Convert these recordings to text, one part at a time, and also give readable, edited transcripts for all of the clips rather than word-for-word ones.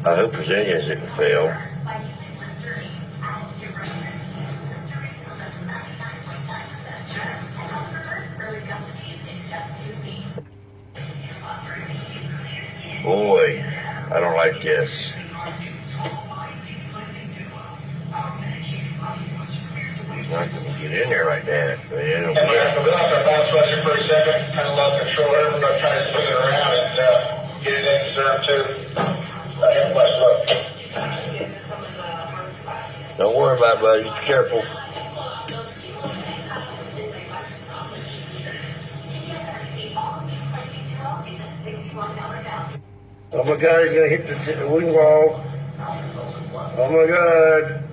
I hope his engines didn't fail. Boy, I don't like this. He's not going to get in there like that. But and we're going to off our bounce pressure for a second, kind of lost control here. We're going to try to spin it around and get it in reserve too. Have a much luck. Don't worry about it, buddy. Be careful. Oh my God, he's going to hit the wing wall. Oh my God.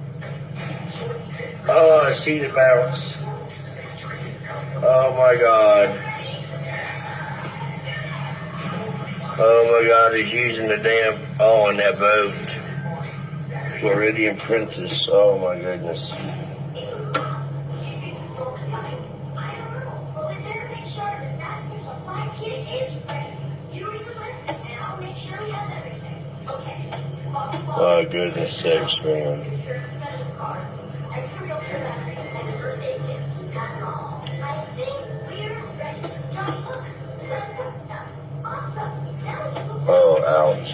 Oh, I see the bounce. Oh my God. Oh my God, he's using the damn, on that boat. Floridian Princess. Oh my goodness. My goodness sakes, man. Oh, ouch.